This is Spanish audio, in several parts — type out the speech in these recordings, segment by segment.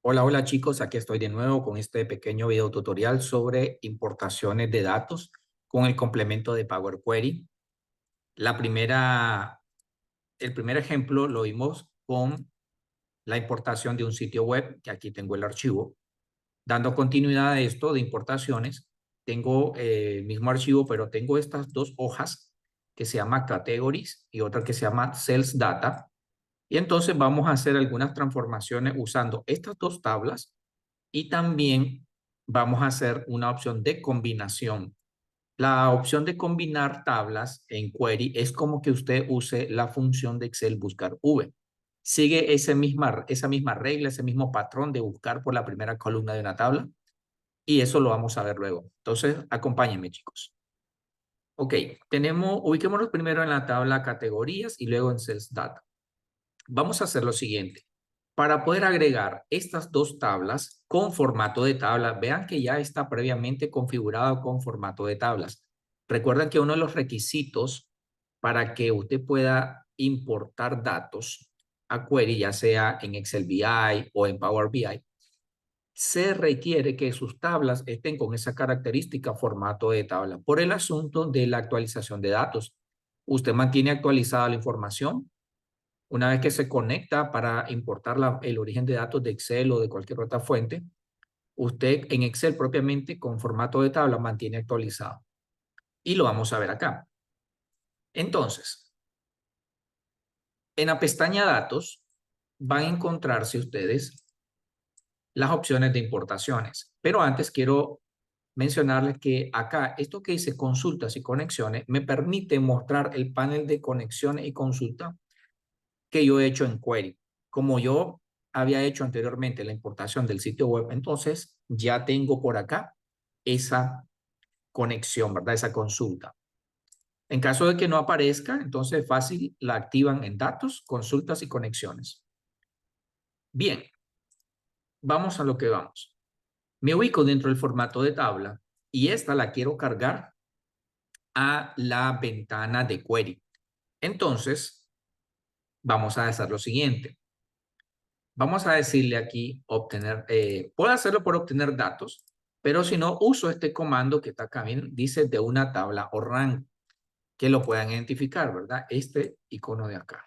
Hola, hola chicos, aquí estoy de nuevo con este pequeño video tutorial sobre importaciones de datos con el complemento de Power Query. El primer ejemplo lo vimos con la importación de un sitio web, que aquí tengo el archivo. Dando continuidad a esto de importaciones, tengo el mismo archivo, pero tengo estas dos hojas que se llama Categories y otra que se llama Sales Data. Y entonces vamos a hacer algunas transformaciones usando estas dos tablas y también vamos a hacer una opción de combinación. La opción de combinar tablas en query es como que usted use la función de Excel buscar V. Sigue esa misma regla, ese mismo patrón de buscar por la primera columna de una tabla y eso lo vamos a ver luego. Entonces, acompáñenme, chicos. Ok, ubiquémonos primero en la tabla categorías y luego en Sales Data. Vamos a hacer lo siguiente. Para poder agregar estas dos tablas con formato de tabla, vean que ya está previamente configurado con formato de tablas. Recuerden que uno de los requisitos para que usted pueda importar datos a query, ya sea en Excel BI o en Power BI, se requiere que sus tablas estén con esa característica formato de tabla por el asunto de la actualización de datos. Usted mantiene actualizada la información. Una vez que se conecta para importar el origen de datos de Excel o de cualquier otra fuente, usted en Excel propiamente con formato de tabla mantiene actualizado. Y lo vamos a ver acá. Entonces, en la pestaña Datos van a encontrarse ustedes las opciones de importaciones. Pero antes quiero mencionarles que acá, esto que dice consultas y conexiones, me permite mostrar el panel de conexiones y consulta que yo he hecho en Query. Como yo había hecho anteriormente la importación del sitio web, entonces ya tengo por acá esa conexión, ¿verdad? Esa consulta. En caso de que no aparezca, entonces fácil, la activan en datos, consultas y conexiones. Bien, vamos a lo que vamos. Me ubico dentro del formato de tabla y esta la quiero cargar a la ventana de Query. Entonces, vamos a hacer lo siguiente. Vamos a decirle aquí obtener, puedo hacerlo por obtener datos, pero si no, uso este comando que está acá, bien, dice de una tabla o rango, que lo puedan identificar, ¿verdad? Este icono de acá,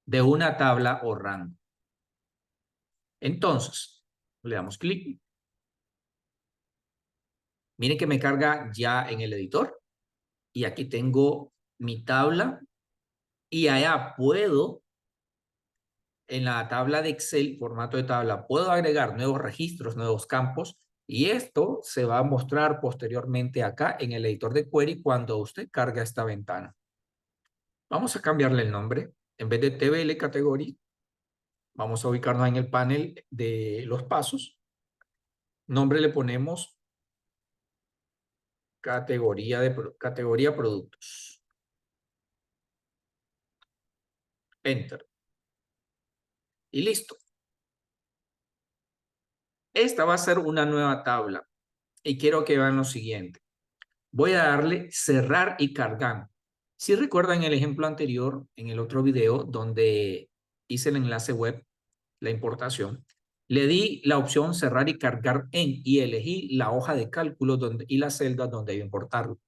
de una tabla o rango. Entonces, le damos clic. Miren que me carga ya en el editor y aquí tengo mi tabla y allá puedo, en la tabla de Excel, formato de tabla, puedo agregar nuevos registros, nuevos campos, y esto se va a mostrar posteriormente acá en el editor de query cuando usted carga esta ventana. Vamos a cambiarle el nombre. En vez de TBL Category, vamos a ubicarnos en el panel de los pasos. Nombre le ponemos categoría productos. Enter. Y listo. Esta va a ser una nueva tabla. Y quiero que vean lo siguiente. Voy a darle cerrar y cargar. Si recuerdan el ejemplo anterior, en el otro video, donde hice el enlace web, la importación, le di la opción cerrar y cargar en y elegí la hoja de cálculo y la celda donde iba a importarlo.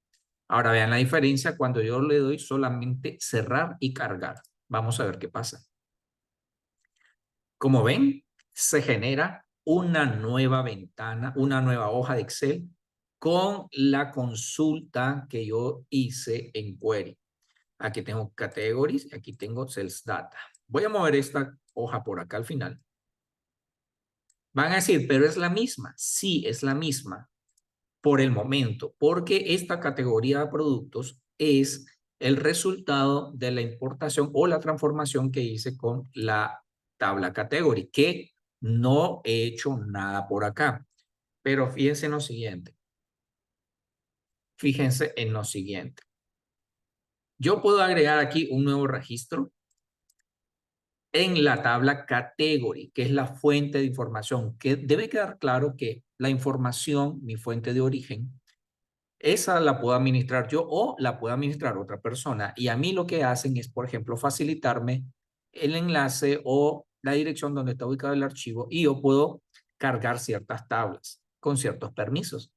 Ahora vean la diferencia cuando yo le doy solamente cerrar y cargar. Vamos a ver qué pasa. Como ven, se genera una nueva ventana, una nueva hoja de Excel con la consulta que yo hice en Query. Aquí tengo Categories y aquí tengo Sales Data. Voy a mover esta hoja por acá al final. Van a decir, pero es la misma. Sí, es la misma por el momento, porque esta categoría de productos es el resultado de la importación o la transformación que hice con la tabla category, que no he hecho nada por acá. Pero fíjense en lo siguiente. Fíjense en lo siguiente. Yo puedo agregar aquí un nuevo registro en la tabla category, que es la fuente de información, que debe quedar claro que la información, mi fuente de origen, esa la puedo administrar yo o la puede administrar otra persona. Y a mí lo que hacen es, por ejemplo, facilitarme el enlace o la dirección donde está ubicado el archivo y yo puedo cargar ciertas tablas con ciertos permisos.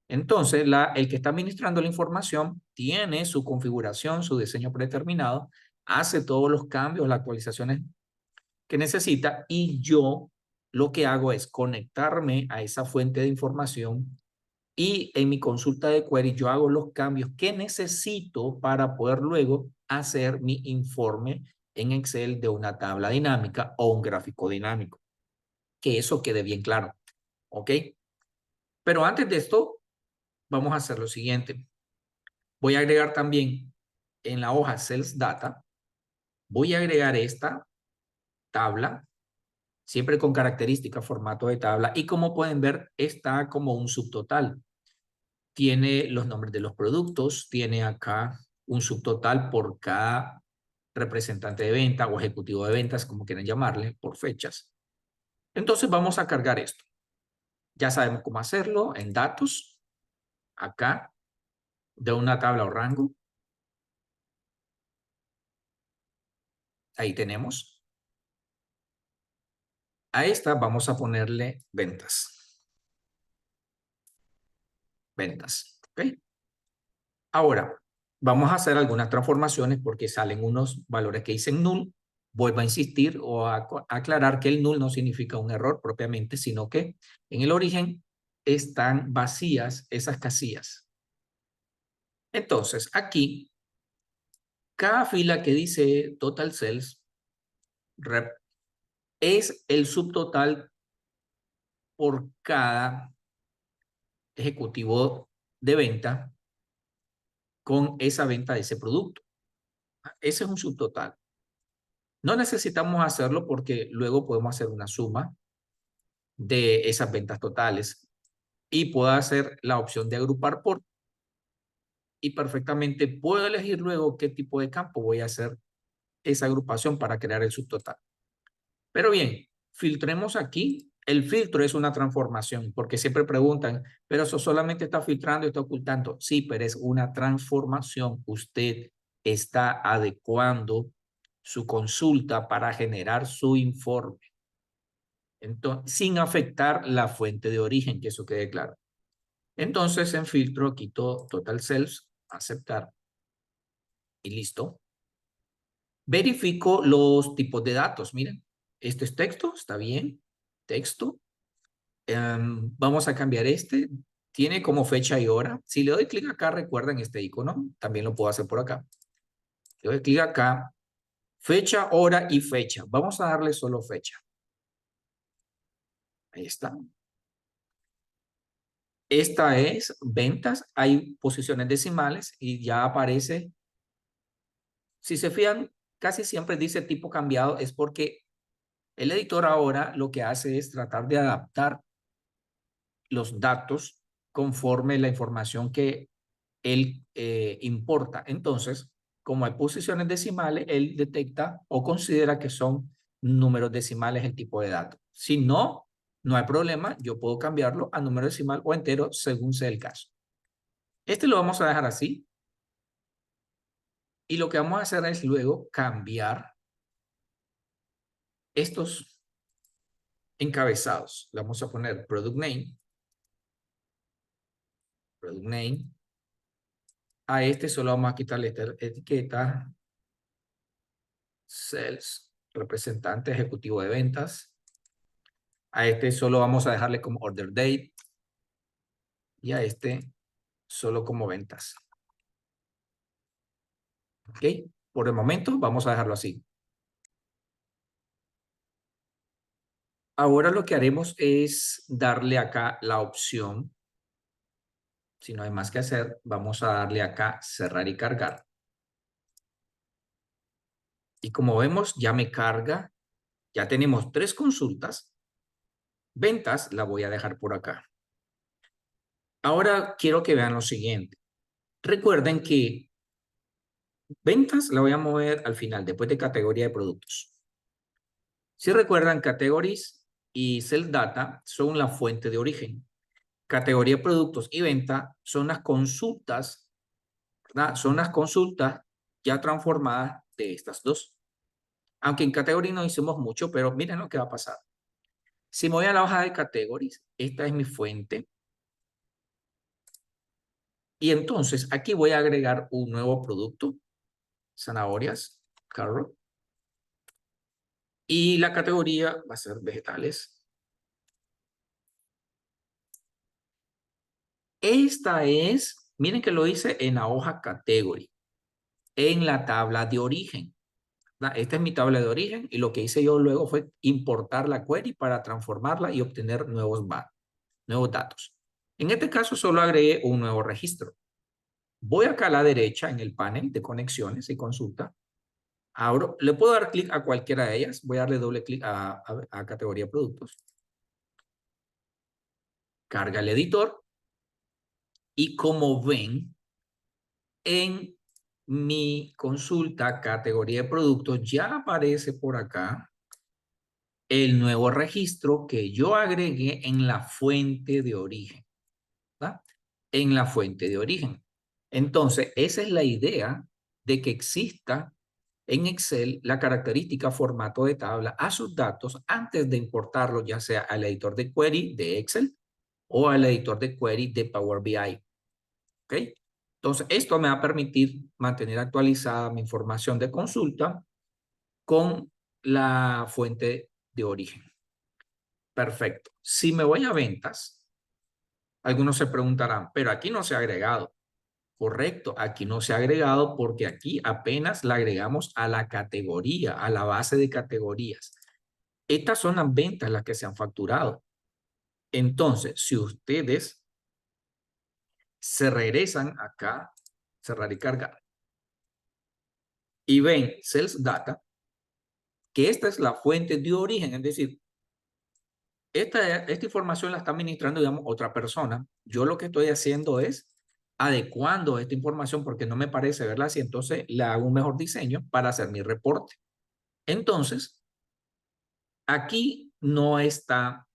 Entonces, el que está administrando la información tiene su configuración, su diseño predeterminado, hace todos los cambios, las actualizaciones que necesita y yo lo que hago es conectarme a esa fuente de información y en mi consulta de query yo hago los cambios que necesito para poder luego hacer mi informe en Excel de una tabla dinámica o un gráfico dinámico. Que eso quede bien claro. ¿Ok? Pero antes de esto, vamos a hacer lo siguiente. Voy a agregar también en la hoja Sales Data, voy a agregar esta tabla, siempre con característica, formato de tabla, y como pueden ver, está como un subtotal. Tiene los nombres de los productos, tiene acá un subtotal por cada representante de venta o ejecutivo de ventas, como quieran llamarle, por fechas. Entonces vamos a cargar esto. Ya sabemos cómo hacerlo en datos, acá, de una tabla o rango. Ahí tenemos. A esta vamos a ponerle ventas. Ventas. ¿Ok? Ahora, vamos a hacer algunas transformaciones porque salen unos valores que dicen null. Vuelvo a insistir o a aclarar que el null no significa un error propiamente, sino que en el origen están vacías esas casillas. Entonces, aquí, cada fila que dice total sales es el subtotal por cada ejecutivo de venta con esa venta de ese producto. Ese es un subtotal. No necesitamos hacerlo porque luego podemos hacer una suma de esas ventas totales y puedo hacer la opción de agrupar por y perfectamente puedo elegir luego qué tipo de campo voy a hacer esa agrupación para crear el subtotal. Pero bien, filtremos aquí. El filtro es una transformación porque siempre preguntan, pero eso solamente está filtrando y está ocultando. Sí, pero es una transformación. Usted está adecuando su consulta para generar su informe. Entonces, sin afectar la fuente de origen, que eso quede claro. Entonces, en filtro quito Total Sales, aceptar y listo. Verifico los tipos de datos. Miren, este es texto, está bien. Texto. Vamos a cambiar este. Tiene como fecha y hora. Si le doy clic acá, recuerden este icono. También lo puedo hacer por acá. Le doy clic acá. Fecha, hora y fecha. Vamos a darle solo fecha. Ahí está. Esta es ventas. Hay posiciones decimales y ya aparece. Si se fijan, casi siempre dice tipo cambiado. Es porque el editor ahora lo que hace es tratar de adaptar los datos conforme la información que él importa. Entonces, como hay posiciones decimales, él detecta o considera que son números decimales el tipo de dato. Si no, no hay problema. Yo puedo cambiarlo a número decimal o entero según sea el caso. Este lo vamos a dejar así. Y lo que vamos a hacer es luego cambiar estos encabezados. Le vamos a poner product name. Product name. A este solo vamos a quitarle esta etiqueta. Sales. Representante ejecutivo de ventas. A este solo vamos a dejarle como order date. Y a este solo como ventas. ¿Ok? Por el momento vamos a dejarlo así. Ahora lo que haremos es darle acá la opción. Si no hay más que hacer, vamos a darle acá cerrar y cargar. Y como vemos, ya me carga. Ya tenemos 3 consultas. Ventas la voy a dejar por acá. Ahora quiero que vean lo siguiente. Recuerden que ventas la voy a mover al final, después de categoría de productos. Si recuerdan, categories y Sales Data son la fuente de origen. Categoría de productos y venta son las consultas, ¿verdad? Son las consultas ya transformadas de estas dos. Aunque en category no hicimos mucho, pero miren lo que va a pasar. Si me voy a la hoja de categories, esta es mi fuente. Y entonces aquí voy a agregar un nuevo producto, zanahorias, carrot. Y la categoría va a ser vegetales. Esta es, miren que lo hice en la hoja category, en la tabla de origen. Esta es mi tabla de origen y lo que hice yo luego fue importar la query para transformarla y obtener nuevos datos. En este caso solo agregué un nuevo registro. Voy acá a la derecha en el panel de conexiones y consulta. Ahora le puedo dar clic a cualquiera de ellas. Voy a darle doble clic a categoría productos. Carga el editor. Y como ven, en mi consulta categoría de productos ya aparece por acá el nuevo registro que yo agregué en la fuente de origen. ¿Verdad? En la fuente de origen. Entonces, esa es la idea de que exista en Excel la característica formato de tabla a sus datos antes de importarlo ya sea al editor de query de Excel o al editor de query de Power BI. ¿Ok? Entonces, esto me va a permitir mantener actualizada mi información de consulta con la fuente de origen. Perfecto. Si me voy a ventas, algunos se preguntarán, pero aquí no se ha agregado. Correcto, aquí no se ha agregado porque aquí apenas la agregamos a la categoría, a la base de categorías. Estas son las ventas las que se han facturado. Entonces, si ustedes se regresan acá, cerrar y cargar, y ven Sales Data, que esta es la fuente de origen, es decir, esta información la está administrando, digamos, otra persona. Yo lo que estoy haciendo es adecuando esta información porque no me parece verla así, entonces le hago un mejor diseño para hacer mi reporte. Entonces, aquí no está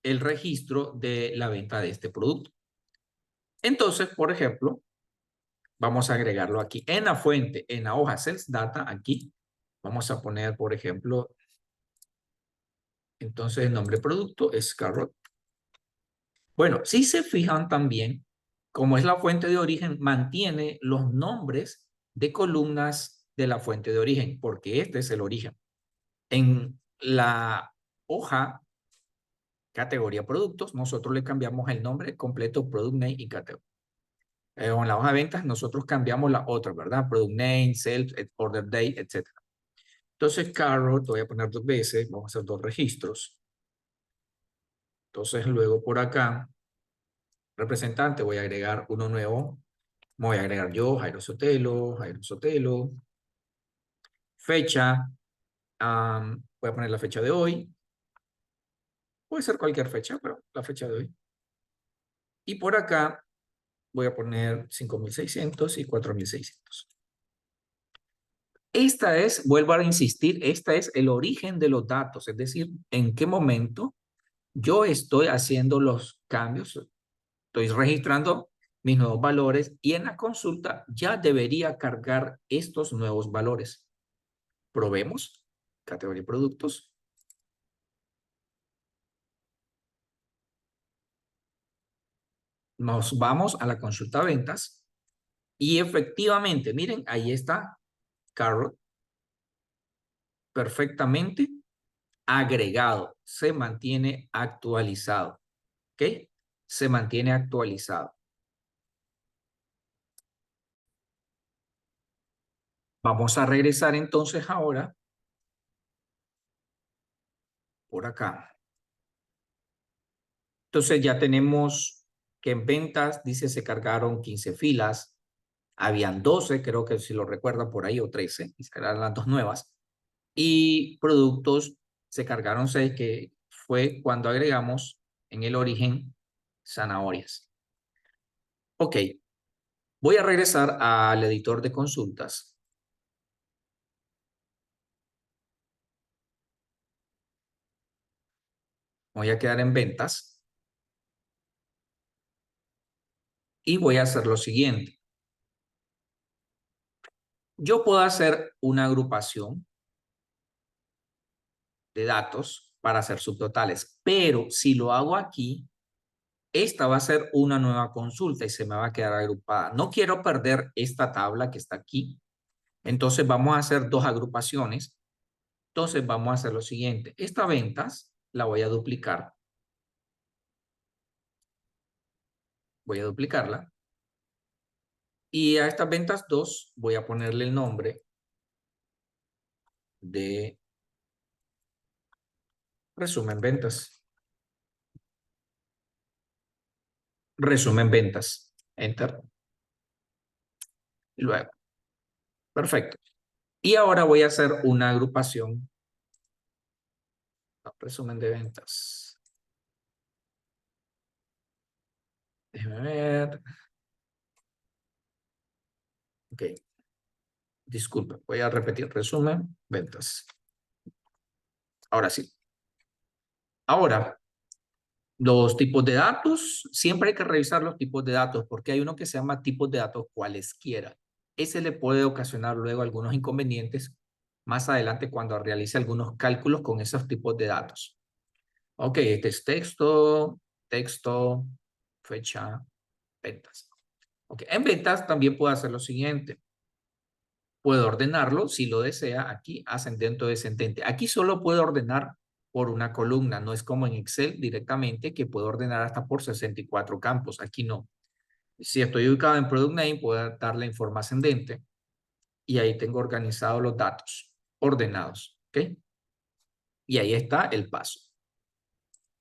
el registro de la venta de este producto. Entonces, por ejemplo, vamos a agregarlo aquí en la fuente, en la hoja Sales Data, aquí. Vamos a poner, por ejemplo, entonces el nombre producto es carrot. Bueno, si se fijan también, como es la fuente de origen, mantiene los nombres de columnas de la fuente de origen, porque este es el origen. En la hoja categoría productos, nosotros le cambiamos el nombre completo, product name y categoría. En la hoja de ventas, nosotros cambiamos la otra, ¿verdad? Product name, sales, order date, etc. Entonces, carrot, voy a poner 2 veces, vamos a hacer 2 registros. Entonces, luego por acá, representante, voy a agregar uno nuevo. Voy a agregar yo, Jairo Sotelo, Jairo Sotelo. Fecha, voy a poner la fecha de hoy. Puede ser cualquier fecha, pero la fecha de hoy. Y por acá voy a poner 5.600 y 4.600. Esta es, vuelvo a insistir, esta es el origen de los datos, es decir, en qué momento yo estoy haciendo los cambios, estoy registrando mis nuevos valores y en la consulta ya debería cargar estos nuevos valores. Probemos, categoría productos. Nos vamos a la consulta ventas y efectivamente, miren, ahí está carrot perfectamente agregado, se mantiene actualizado, ¿ok? Se mantiene actualizado. Vamos a regresar entonces ahora por acá. Entonces ya tenemos que en ventas, dice, se cargaron 15 filas. Habían 12, creo que si lo recuerdan por ahí, o 13, y eran las 2 nuevas. Y productos se cargaron 6, que fue cuando agregamos en el origen zanahorias. Ok, voy a regresar al editor de consultas. Voy a quedar en ventas. Y voy a hacer lo siguiente. Yo puedo hacer una agrupación de datos para hacer subtotales. Pero si lo hago aquí, esta va a ser una nueva consulta y se me va a quedar agrupada. No quiero perder esta tabla que está aquí. Entonces vamos a hacer dos agrupaciones. Entonces vamos a hacer lo siguiente. Esta ventas la voy a duplicar. Voy a duplicarla. Y a estas ventas 2 voy a ponerle el nombre de resumen ventas. Resumen ventas. Enter. Y luego. Perfecto. Y ahora voy a hacer una agrupación. No, resumen de ventas. Déjeme ver. Ok. Disculpe, voy a repetir. Resumen, ventas. Ahora sí. Ahora, los tipos de datos. Siempre hay que revisar los tipos de datos porque hay uno que se llama tipos de datos cualesquiera. Ese le puede ocasionar luego algunos inconvenientes más adelante cuando realice algunos cálculos con esos tipos de datos. Ok, este es texto, texto, fecha, ventas. Ok, en ventas también puedo hacer lo siguiente. Puedo ordenarlo, si lo desea, aquí ascendente o descendente. Aquí solo puedo ordenar por una columna, no es como en Excel directamente que puedo ordenar hasta por 64 campos. Aquí no. Si estoy ubicado en Product Name, puedo darle en forma ascendente y ahí tengo organizados los datos ordenados. ¿Ok? Y ahí está el paso.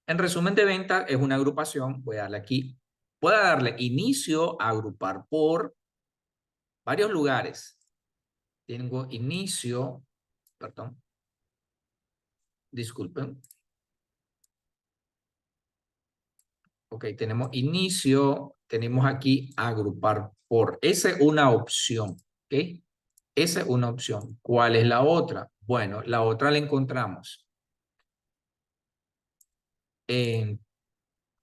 En resumen de venta es una agrupación. Voy a darle aquí. Puedo darle inicio a agrupar por varios lugares. Tengo inicio, perdón, disculpen. Ok, tenemos inicio, tenemos aquí agrupar por. Esa es una opción, ¿ok? Esa es una opción. ¿Cuál es la otra? Bueno, la otra la encontramos en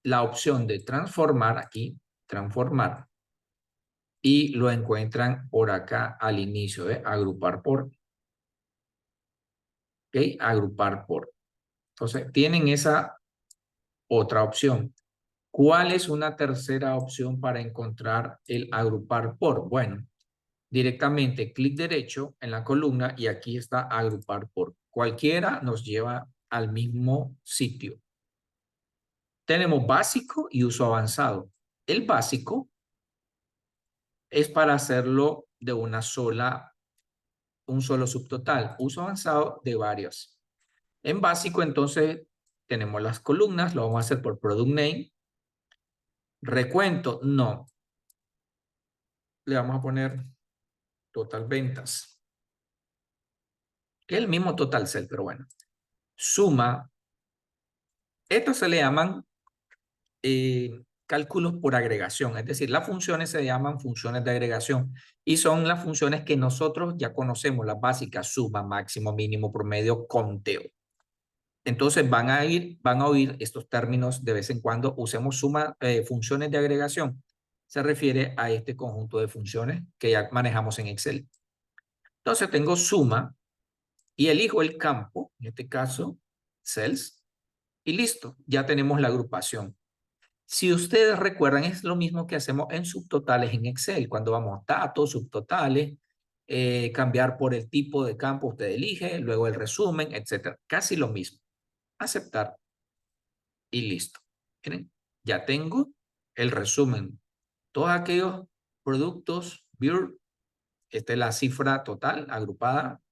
la opción de transformar, aquí, transformar, y lo encuentran por acá al inicio, ¿eh? Agrupar por. ¿Ok? Agrupar por. Entonces, tienen esa otra opción. ¿Cuál es una tercera opción para encontrar el agrupar por? Bueno, directamente clic derecho en la columna y aquí está agrupar por. Cualquiera nos lleva al mismo sitio. Tenemos básico y uso avanzado. El básico es para hacerlo de una sola, un solo subtotal. Uso avanzado de varios. En básico, entonces, tenemos las columnas. Lo vamos a hacer por product name. Recuento, no. Le vamos a poner total ventas. Que es el mismo total sell, pero bueno. Suma. Estos se le llaman cálculos por agregación. Es decir, las funciones se llaman funciones de agregación y son las funciones que nosotros ya conocemos, las básicas, suma, máximo, mínimo, promedio, conteo. Entonces van a oír estos términos de vez en cuando. Usemos suma, funciones de agregación. Se refiere a este conjunto de funciones que ya manejamos en Excel. Entonces tengo suma y elijo el campo, en este caso, cells, y listo, ya tenemos la agrupación. Si ustedes recuerdan, es lo mismo que hacemos en subtotales en Excel. Cuando vamos a datos, subtotales, cambiar por el tipo de campo, usted elige, luego el resumen, etc. Casi lo mismo. Aceptar y listo. Miren, ya tengo el resumen. Todos aquellos productos, beer, esta es la cifra total agrupada,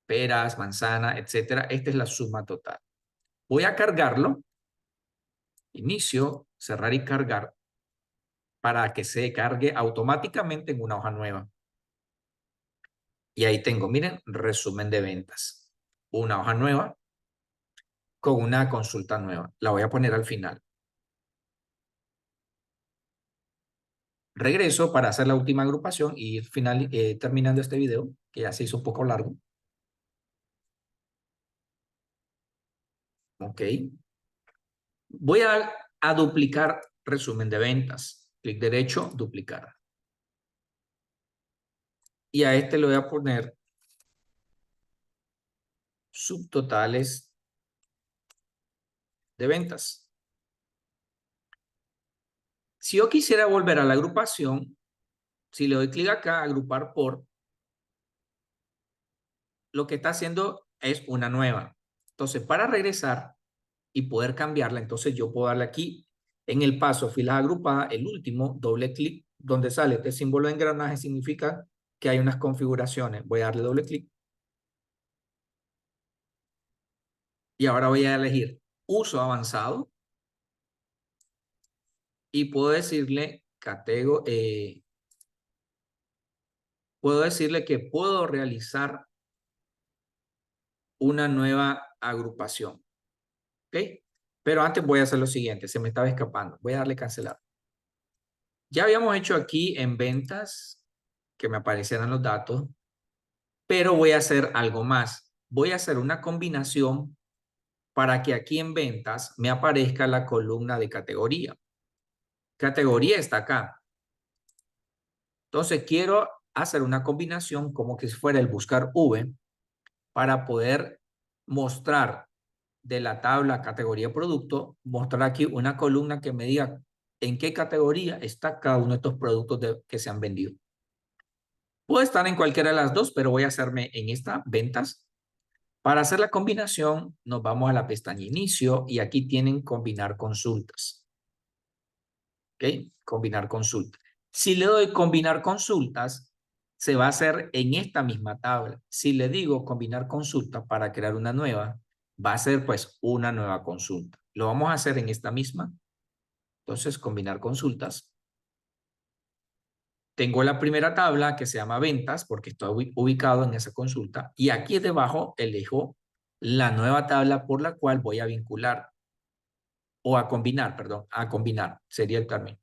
peras, manzana, etc. Esta es la suma total. Voy a cargarlo. Inicio, cerrar y cargar para que se cargue automáticamente en una hoja nueva. Y ahí tengo, miren, resumen de ventas. Una hoja nueva con una consulta nueva. La voy a poner al final. Regreso para hacer la última agrupación y ir terminando este video, que ya se hizo un poco largo. Ok. Voy a duplicar resumen de ventas. Clic derecho, duplicar. Y a este le voy a poner subtotales de ventas. Si yo quisiera volver a la agrupación, si le doy clic acá, agrupar por, lo que está haciendo es una nueva. Entonces, para regresar y poder cambiarla, entonces yo puedo darle aquí en el paso filas agrupadas, el último, doble clic, donde sale este símbolo de engranaje, significa que hay unas configuraciones. Voy a darle doble clic. Y ahora voy a elegir uso avanzado. Y puedo decirle puedo decirle que puedo realizar una nueva agrupación. ¿Ok? Pero antes voy a hacer lo siguiente, se me estaba escapando. Voy a darle cancelar. Ya habíamos hecho aquí en ventas que me aparecieran los datos, pero voy a hacer algo más. Voy a hacer una combinación para que aquí en ventas me aparezca la columna de categoría. Categoría está acá. Entonces quiero hacer una combinación como que si fuera el buscar V para poder mostrar de la tabla categoría producto, mostrar aquí una columna que me diga en qué categoría está cada uno de estos productos que se han vendido. Puede estar en cualquiera de las dos, pero voy a hacerme en esta, ventas. Para hacer la combinación, nos vamos a la pestaña inicio y aquí tienen combinar consultas. ¿Ok? Combinar consultas. Si le doy combinar consultas, se va a hacer en esta misma tabla. Si le digo combinar consultas para crear una nueva, va a ser pues una nueva consulta. Lo vamos a hacer en esta misma. Entonces, combinar consultas. Tengo la primera tabla que se llama ventas porque estoy ubicado en esa consulta y aquí debajo elijo la nueva tabla por la cual voy a vincular o a combinar, perdón, a combinar sería el término.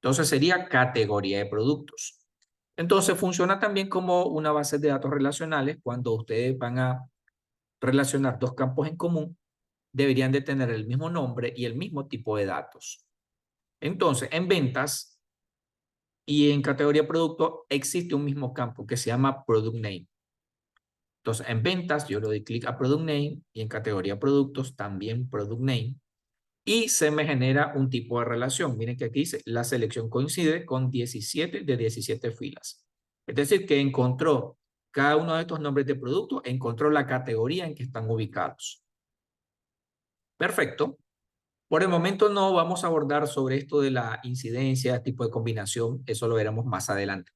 Entonces sería categoría de productos. Entonces funciona también como una base de datos relacionales. Cuando ustedes van a relacionar dos campos en común, deberían de tener el mismo nombre y el mismo tipo de datos. Entonces, en ventas y en categoría de producto existe un mismo campo que se llama Product Name. Entonces, en ventas yo le doy clic a Product Name y en categoría de productos también Product Name. Y se me genera un tipo de relación. Miren que aquí dice, la selección coincide con 17 de 17 filas. Es decir, que encontró cada uno de estos nombres de producto, encontró la categoría en que están ubicados. Perfecto. Por el momento no vamos a abordar sobre esto de la incidencia, tipo de combinación. Eso lo veremos más adelante.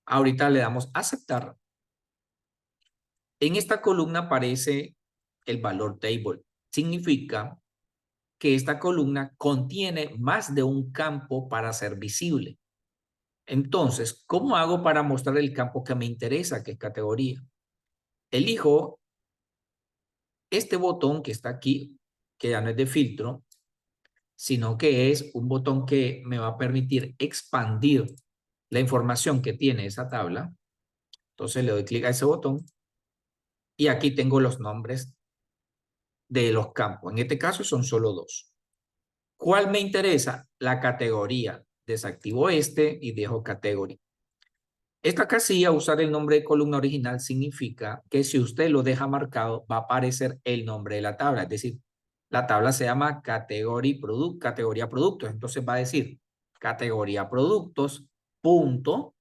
Ahorita le damos a aceptar. En esta columna aparece el valor table. Significa que esta columna contiene más de un campo para ser visible. Entonces, ¿cómo hago para mostrar el campo que me interesa, que es categoría? Elijo este botón que está aquí, que ya no es de filtro, sino que es un botón que me va a permitir expandir la información que tiene esa tabla. Entonces le doy clic a ese botón y aquí tengo los nombres de los campos. En este caso son solo dos. ¿Cuál me interesa? La categoría. Desactivo este y dejo category. Esta casilla, usar el nombre de columna original, significa que si usted lo deja marcado, va a aparecer el nombre de la tabla. Es decir, la tabla se llama categoría productos. Entonces va a decir categoría productos, punto,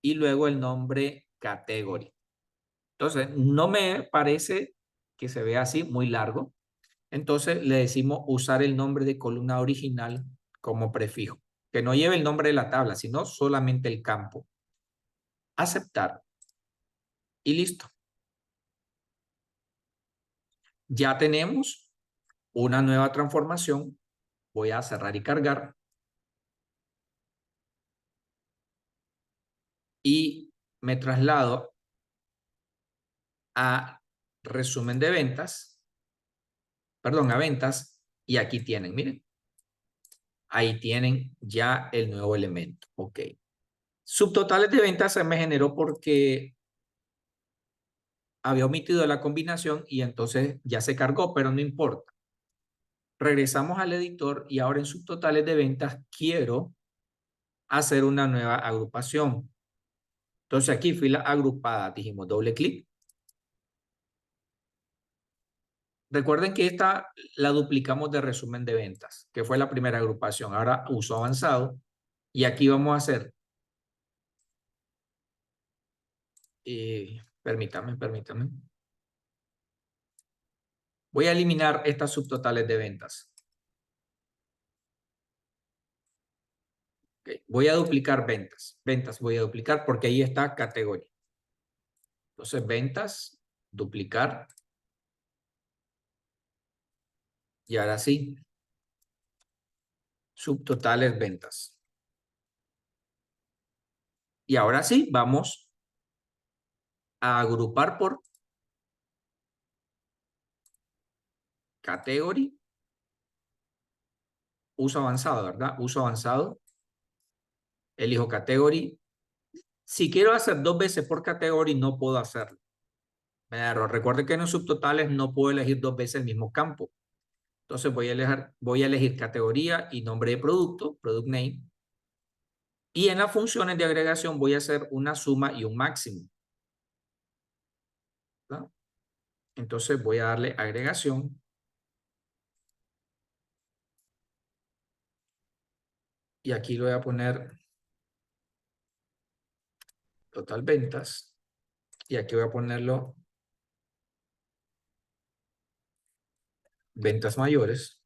y luego el nombre category. Entonces, no me parece que se vea así muy largo. Entonces le decimos usar el nombre de columna original como prefijo. Que no lleve el nombre de la tabla, sino solamente el campo. Aceptar. Y listo. Ya tenemos una nueva transformación. Voy a cerrar y cargar. Y me traslado a resumen de ventas. Perdón, a ventas. Y aquí tienen, miren. Ahí tienen ya el nuevo elemento. Ok. Subtotales de ventas se me generó porque había omitido la combinación y entonces ya se cargó, pero no importa. Regresamos al editor y ahora en subtotales de ventas quiero hacer una nueva agrupación. Entonces aquí fila agrupada, dijimos doble clic. Recuerden que esta la duplicamos de resumen de ventas, que fue la primera agrupación. Ahora uso avanzado. Y aquí vamos a hacer, permítame. Voy a eliminar estas subtotales de ventas. Okay. Voy a duplicar ventas. Ventas voy a duplicar porque ahí está categoría. Entonces, ventas, duplicar. Y ahora sí, subtotales ventas. Y ahora sí, vamos a agrupar por category. Uso avanzado, ¿verdad? Uso avanzado. Elijo category. Si quiero hacer 2 veces por category, no puedo hacerlo. Me da error. Recuerde que en los subtotales no puedo elegir 2 veces el mismo campo. Entonces voy a elegir categoría y nombre de producto, product name. Y en las funciones de agregación voy a hacer una suma y un máximo. ¿Verdad? Entonces voy a darle agregación. Y aquí le voy a poner total ventas. Y aquí voy a ponerlo ventas mayores.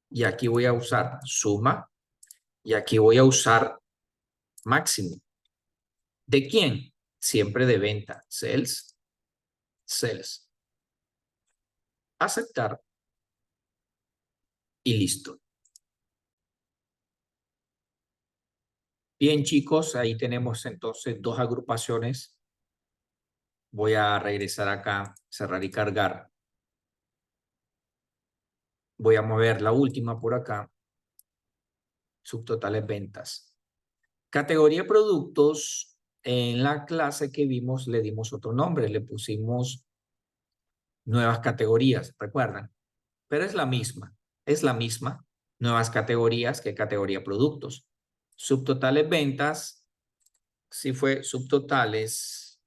Y aquí voy a usar suma. Y aquí voy a usar máximo. ¿De quién? Siempre de venta. Sales. Sales. Aceptar. Y listo. Bien, chicos, ahí tenemos entonces 2 agrupaciones. Voy a regresar acá, cerrar y cargar. Voy a mover la última por acá. Subtotales ventas. Categoría productos. En la clase que vimos le dimos otro nombre. Le pusimos nuevas categorías, ¿recuerdan? Pero es la misma. Es la misma. Nuevas categorías que categoría productos. Subtotales ventas. Sí fue subtotales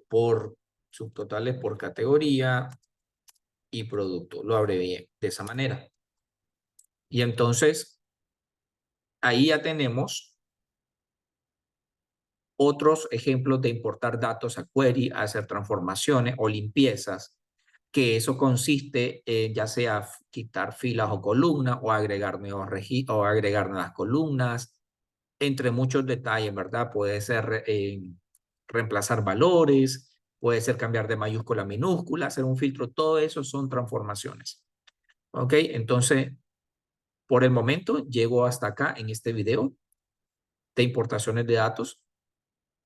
por subtotales por categoría y producto. Lo abrevié de esa manera. Y entonces, ahí ya tenemos otros ejemplos de importar datos a query, hacer transformaciones o limpiezas, que eso consiste en ya sea quitar filas o columnas o agregar nuevos registros o agregar nuevas columnas, entre muchos detalles, ¿verdad? Puede ser reemplazar valores, puede ser cambiar de mayúscula a minúscula, hacer un filtro, todo eso son transformaciones. ¿Ok? Entonces, por el momento, llego hasta acá en este video de importaciones de datos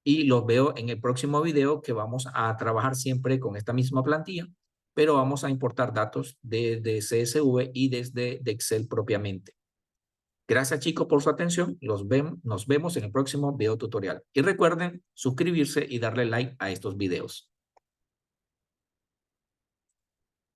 y los veo en el próximo video que vamos a trabajar siempre con esta misma plantilla, pero vamos a importar datos desde CSV y desde Excel propiamente. Gracias chicos por su atención. Nos vemos en el próximo video tutorial. Y recuerden suscribirse y darle like a estos videos.